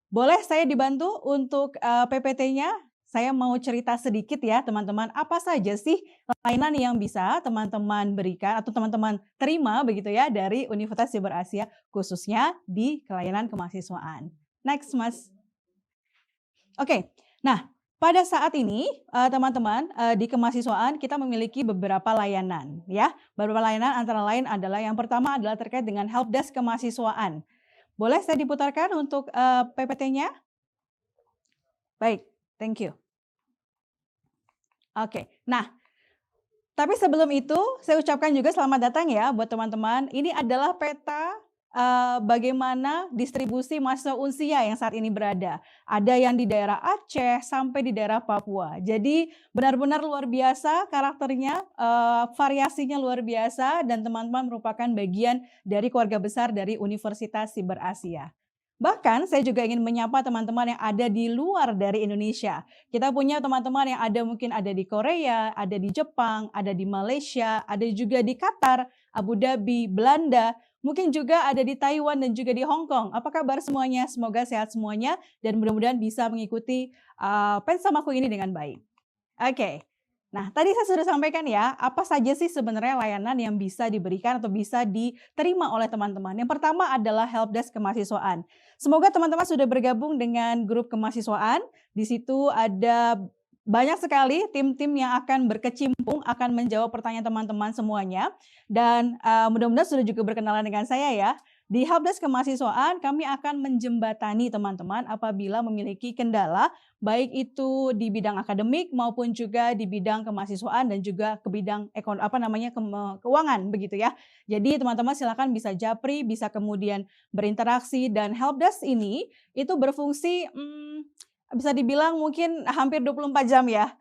Boleh saya dibantu untuk, PPT-nya? Saya mau cerita sedikit ya teman-teman, apa saja sih layanan yang bisa teman-teman berikan atau teman-teman terima begitu ya dari Universitas Siber Asia khususnya di kelayanan kemahasiswaan. Next Mas. Oke. Nah, pada saat ini, teman-teman, di kemahasiswaan kita memiliki beberapa layanan ya. Beberapa layanan antara lain adalah yang pertama adalah terkait dengan helpdesk kemahasiswaan. Boleh saya diputarkan untuk, PPT-nya? Baik, thank you. Oke. Nah, tapi sebelum itu saya ucapkan juga selamat datang ya buat teman-teman. Ini adalah peta, bagaimana distribusi mahasiswa Unsia yang saat ini berada. Ada yang di daerah Aceh sampai di daerah Papua. Jadi benar-benar luar biasa karakternya, variasinya luar biasa dan teman-teman merupakan bagian dari keluarga besar dari Universitas Siber Asia. Bahkan saya juga ingin menyapa teman-teman yang ada di luar dari Indonesia. Kita punya teman-teman yang ada mungkin ada di Korea, ada di Jepang, ada di Malaysia, ada juga di Qatar, Abu Dhabi, Belanda, mungkin juga ada di Taiwan dan juga di Hong Kong. Apa kabar semuanya? Semoga sehat semuanya dan mudah-mudahan bisa mengikuti pensamaku ini dengan baik. Oke. Nah, tadi saya sudah sampaikan ya, apa saja sih sebenarnya layanan yang bisa diberikan atau bisa diterima oleh teman-teman. Yang pertama adalah helpdesk kemahasiswaan. Semoga teman-teman sudah bergabung dengan grup kemahasiswaan. Di situ ada banyak sekali tim-tim yang akan berkecimpung, akan menjawab pertanyaan teman-teman semuanya. Dan mudah-mudahan sudah juga berkenalan dengan saya ya. Di helpdesk kemahasiswaan, kami akan menjembatani teman-teman apabila memiliki kendala baik itu di bidang akademik maupun juga di bidang kemahasiswaan dan juga ke bidang keuangan begitu ya. Jadi teman-teman silakan bisa japri, bisa kemudian berinteraksi dan helpdesk ini itu berfungsi bisa dibilang mungkin hampir 24 jam ya.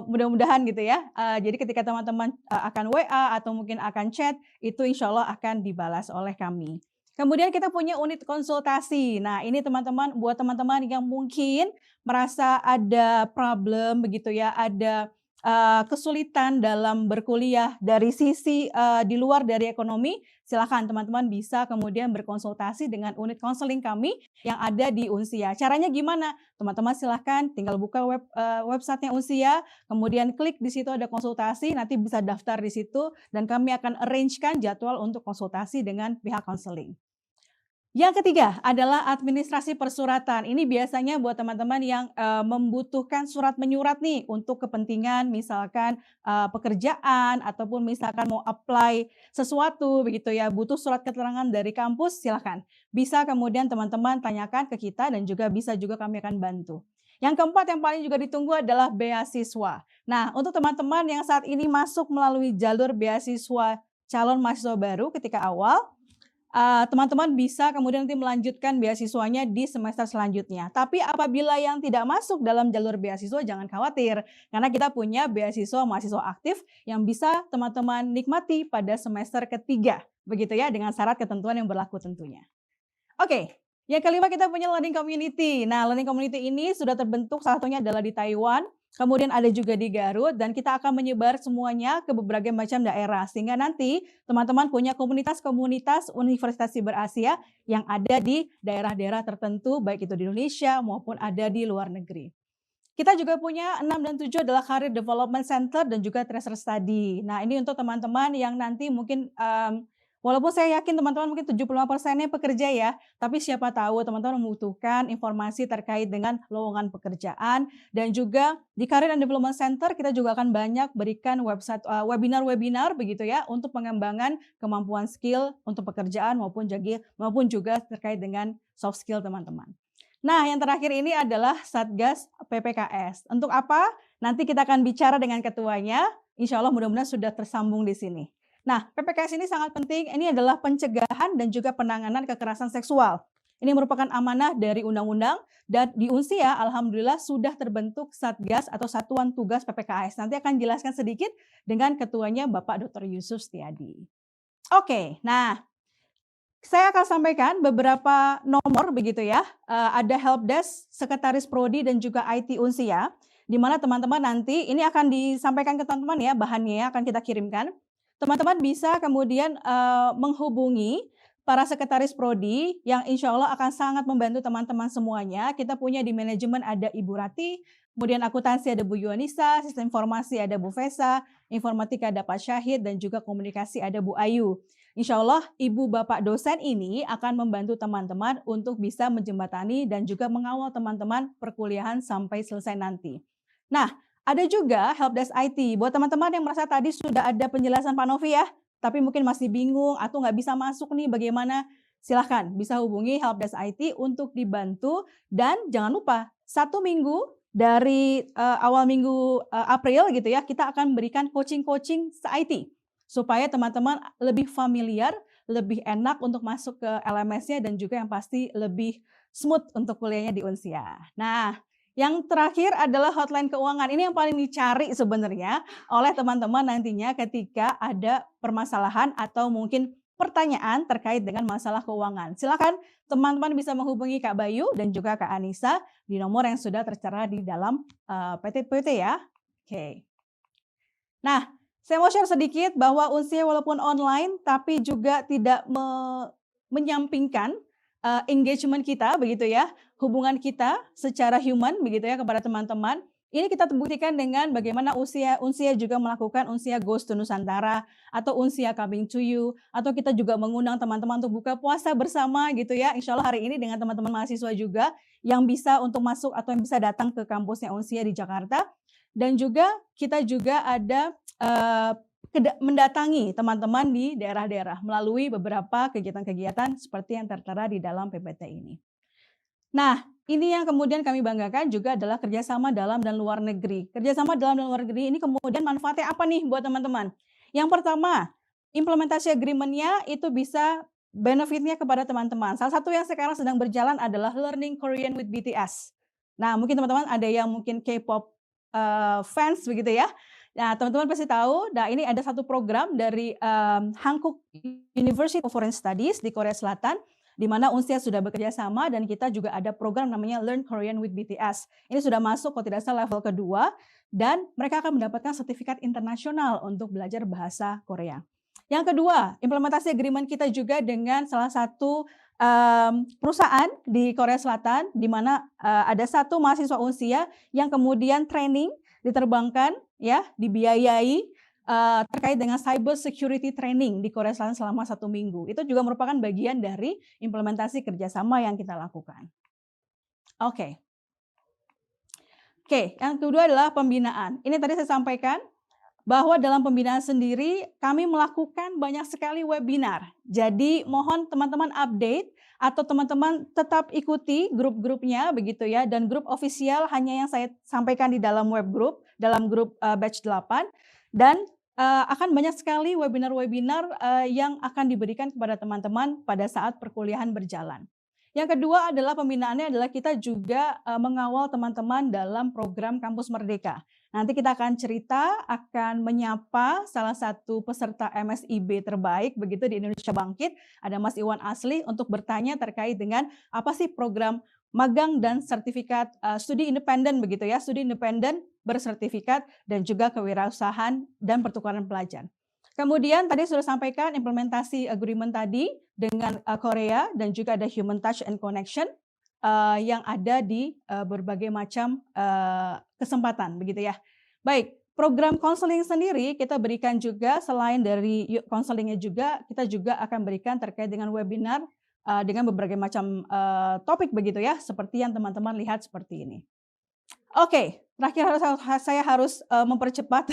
Mudah-mudahan gitu ya. Jadi ketika teman-teman akan WA atau mungkin akan chat itu insya Allah akan dibalas oleh kami. Kemudian kita punya unit konsultasi. Nah, ini teman-teman buat teman-teman yang mungkin merasa ada problem begitu ya, ada, kesulitan dalam berkuliah dari sisi, di luar dari ekonomi, silakan teman-teman bisa kemudian berkonsultasi dengan unit konseling kami yang ada di Unsia. Caranya gimana? Teman-teman silahkan tinggal buka website-nya Unsia, kemudian klik di situ ada konsultasi, nanti bisa daftar di situ dan kami akan arrange-kan jadwal untuk konsultasi dengan pihak konseling. Yang ketiga adalah administrasi persuratan. Ini biasanya buat teman-teman yang, membutuhkan surat menyurat nih untuk kepentingan misalkan, pekerjaan ataupun misalkan mau apply sesuatu begitu ya, butuh surat keterangan dari kampus silakan. Bisa kemudian teman-teman tanyakan ke kita dan juga bisa juga kami akan bantu. Yang keempat yang paling juga ditunggu adalah beasiswa. Nah, untuk teman-teman yang saat ini masuk melalui jalur beasiswa calon mahasiswa baru ketika awal, teman-teman bisa kemudian nanti melanjutkan beasiswanya di semester selanjutnya. Tapi apabila yang tidak masuk dalam jalur beasiswa jangan khawatir, karena kita punya beasiswa mahasiswa aktif yang bisa teman-teman nikmati pada semester ketiga, begitu ya, dengan syarat ketentuan yang berlaku tentunya. Oke, yang kelima kita punya learning community. Nah, learning community ini sudah terbentuk salah satunya adalah di Taiwan, kemudian ada juga di Garut dan kita akan menyebar semuanya ke berbagai macam daerah sehingga nanti teman-teman punya komunitas-komunitas Universitas Siber Asia yang ada di daerah-daerah tertentu baik itu di Indonesia maupun ada di luar negeri. Kita juga punya 6 dan 7 adalah Career Development Center dan juga Tracer Study. Nah, ini untuk teman-teman yang nanti mungkin, walaupun saya yakin teman-teman mungkin 75%-nya pekerja ya, tapi siapa tahu teman-teman membutuhkan informasi terkait dengan lowongan pekerjaan dan juga di Career and Development Center kita juga akan banyak berikan website webinar-webinar begitu ya, untuk pengembangan kemampuan skill untuk pekerjaan maupun juga terkait dengan soft skill teman-teman. Nah, yang terakhir ini adalah Satgas PPKS. Untuk apa? Nanti kita akan bicara dengan ketuanya. Insya Allah mudah-mudahan sudah tersambung di sini. Nah, PPKS ini sangat penting. Ini adalah pencegahan dan juga penanganan kekerasan seksual. Ini merupakan amanah dari undang-undang dan di Unsia alhamdulillah sudah terbentuk Satgas atau Satuan Tugas PPKS. Nanti akan jelaskan sedikit dengan ketuanya Bapak Dr. Yusuf Setiadi. Oke, nah saya akan sampaikan beberapa nomor begitu ya, ada helpdesk, sekretaris prodi dan juga IT Unsia, di mana teman-teman nanti ini akan disampaikan ke teman-teman ya, bahannya ya akan kita kirimkan. Teman-teman bisa kemudian, menghubungi para sekretaris prodi yang insya Allah akan sangat membantu teman-teman semuanya. Kita punya di manajemen ada Ibu Rati, kemudian akuntansi ada Bu Yuanisa, sistem informasi ada Bu Fesa, informatika ada Pak Syahid, dan juga komunikasi ada Bu Ayu. Insya Allah Ibu Bapak dosen ini akan membantu teman-teman untuk bisa menjembatani dan juga mengawal teman-teman perkuliahan sampai selesai nanti. Nah, ada juga helpdesk IT. Buat teman-teman yang merasa tadi sudah ada penjelasan Pak Novi ya, tapi mungkin masih bingung atau nggak bisa masuk nih bagaimana, silahkan bisa hubungi helpdesk IT untuk dibantu. Dan jangan lupa, 1 minggu dari awal minggu April gitu ya, kita akan memberikan coaching-coaching IT supaya teman-teman lebih familiar, lebih enak untuk masuk ke LMS-nya dan juga yang pasti lebih smooth untuk kuliahnya di Unsia. Nah, yang terakhir adalah hotline keuangan. Ini yang paling dicari sebenarnya oleh teman-teman nantinya ketika ada permasalahan atau mungkin pertanyaan terkait dengan masalah keuangan. Silakan teman-teman bisa menghubungi Kak Bayu dan juga Kak Anissa di nomor yang sudah tertera di dalam PT ya. Oke. Nah, saya mau share sedikit bahwa Unsia walaupun online tapi juga tidak menyampingkan engagement kita begitu ya, hubungan kita secara human begitu ya kepada teman-teman. Ini kita buktikan dengan bagaimana Unsia juga melakukan Unsia Goes to Nusantara atau Unsia Coming to You, atau kita juga mengundang teman-teman untuk buka puasa bersama gitu ya. Insya Allah hari ini dengan teman-teman mahasiswa juga yang bisa untuk masuk atau yang bisa datang ke kampusnya Unsia di Jakarta. Dan juga kita juga ada mendatangi teman-teman di daerah-daerah melalui beberapa kegiatan-kegiatan seperti yang tertera di dalam PPT ini. Nah, ini yang kemudian kami banggakan juga adalah kerjasama dalam dan luar negeri. Kerjasama dalam dan luar negeri ini kemudian manfaatnya apa nih buat teman-teman? Yang pertama, implementasi agreement-nya itu bisa benefitnya kepada teman-teman. Salah satu yang sekarang sedang berjalan adalah Learning Korean with BTS. Nah, mungkin teman-teman ada yang mungkin K-pop fans begitu ya. Nah, teman-teman pasti tahu, nah ini ada satu program dari Hankook University of Foreign Studies di Korea Selatan, di mana Unsia sudah bekerja sama dan kita juga ada program namanya Learn Korean with BTS. Ini sudah masuk kalau tidak salah level kedua dan mereka akan mendapatkan sertifikat internasional untuk belajar bahasa Korea. Yang kedua, implementasi agreement kita juga dengan salah satu perusahaan di Korea Selatan, di mana ada satu mahasiswa Unsia yang kemudian training diterbangkan, ya, dibiayai terkait dengan cyber security training di Korea Selatan selama 1 minggu. Itu juga merupakan bagian dari implementasi kerjasama yang kita lakukan. Oke, yang kedua adalah pembinaan. Ini tadi saya sampaikan bahwa dalam pembinaan sendiri kami melakukan banyak sekali webinar. Jadi mohon teman-teman update atau teman-teman tetap ikuti grup-grupnya begitu ya, dan grup official hanya yang saya sampaikan di dalam web group, dalam grup batch 8, dan akan banyak sekali webinar-webinar yang akan diberikan kepada teman-teman pada saat perkuliahan berjalan. Yang kedua adalah pembinaannya adalah kita juga mengawal teman-teman dalam program Kampus Merdeka. Nanti kita akan cerita, akan menyapa salah satu peserta MSIB terbaik begitu di Indonesia Bangkit, ada Mas Iwan Asli untuk bertanya terkait dengan apa sih program magang dan sertifikat studi independen begitu ya, studi independen bersertifikat dan juga kewirausahaan dan pertukaran pelajar. Kemudian tadi sudah sampaikan implementasi agreement tadi dengan Korea dan juga ada human touch and connection yang ada di berbagai macam kesempatan begitu ya. Baik, program konseling sendiri kita berikan juga selain dari konselingnya juga, kita juga akan berikan terkait dengan webinar dengan berbagai macam topik begitu ya, seperti yang teman-teman lihat seperti ini. Oke, terakhir saya harus mempercepat,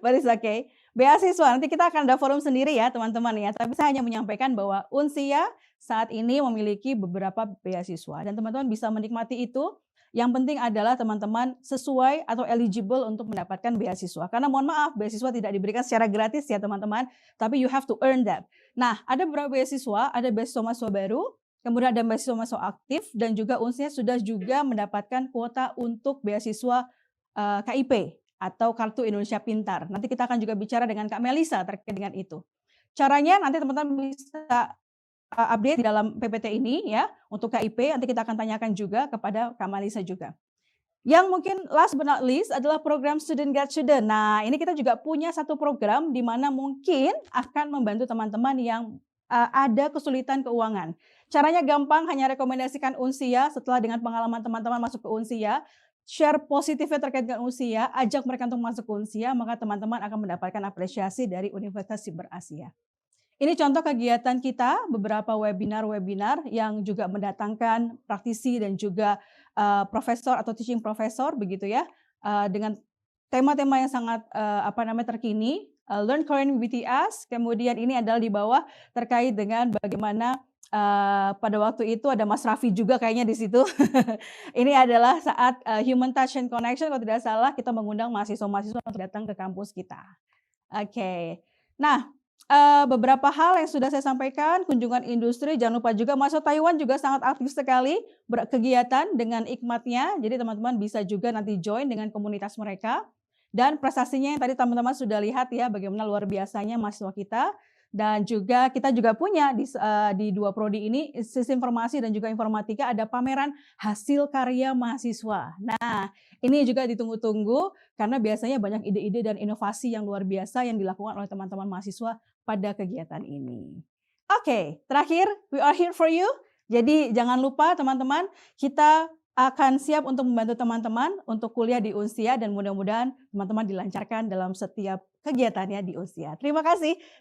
but it's okay. Beasiswa, nanti kita akan ada forum sendiri ya teman-teman ya, tapi saya hanya menyampaikan bahwa Unsia saat ini memiliki beberapa beasiswa dan teman-teman bisa menikmati itu. Yang penting adalah teman-teman sesuai atau eligible untuk mendapatkan beasiswa. Karena mohon maaf, beasiswa tidak diberikan secara gratis ya teman-teman, tapi you have to earn that. Nah, ada beberapa beasiswa, ada beasiswa mahasiswa baru, kemudian ada beasiswa mahasiswa aktif, dan juga Unsia sudah juga mendapatkan kuota untuk beasiswa KIP atau Kartu Indonesia Pintar. Nanti kita akan juga bicara dengan Kak Melisa terkait dengan itu. Caranya nanti teman-teman bisa update di dalam PPT ini ya untuk KIP, nanti kita akan tanyakan juga kepada Kak Melisa juga. Yang mungkin last but not least adalah program Student Guide Student. Nah, ini kita juga punya satu program di mana mungkin akan membantu teman-teman yang ada kesulitan keuangan. Caranya gampang, hanya rekomendasikan Unsia setelah dengan pengalaman teman-teman masuk ke Unsia, share positifnya terkait dengan Unsia, ajak mereka untuk masuk ke Unsia, maka teman-teman akan mendapatkan apresiasi dari Universitas Siber Asia. Ini contoh kegiatan kita, beberapa webinar-webinar yang juga mendatangkan praktisi dan juga profesor atau teaching profesor begitu ya, dengan tema-tema yang sangat terkini, Learn Korean with BTS. Kemudian ini adalah di bawah terkait dengan bagaimana pada waktu itu ada Mas Raffi juga kayaknya di situ. Ini adalah saat Human Touch and Connection kalau tidak salah kita mengundang mahasiswa-mahasiswa untuk datang ke kampus kita. Oke. Nah, beberapa hal yang sudah saya sampaikan, kunjungan industri, jangan lupa juga mahasiswa Taiwan juga sangat aktif sekali berkegiatan dengan ikmatnya. Jadi teman-teman bisa juga nanti join dengan komunitas mereka. Dan prestasinya yang tadi teman-teman sudah lihat ya bagaimana luar biasanya mahasiswa kita. Dan juga kita juga punya di dua prodi ini, Sistem Informasi dan juga Informatika, ada pameran hasil karya mahasiswa. Nah, ini juga ditunggu-tunggu karena biasanya banyak ide-ide dan inovasi yang luar biasa yang dilakukan oleh teman-teman mahasiswa pada kegiatan ini. Oke, terakhir, we are here for you. Jadi jangan lupa teman-teman, kita akan siap untuk membantu teman-teman untuk kuliah di Unsia dan mudah-mudahan teman-teman dilancarkan dalam setiap kegiatannya di Unsia. Terima kasih.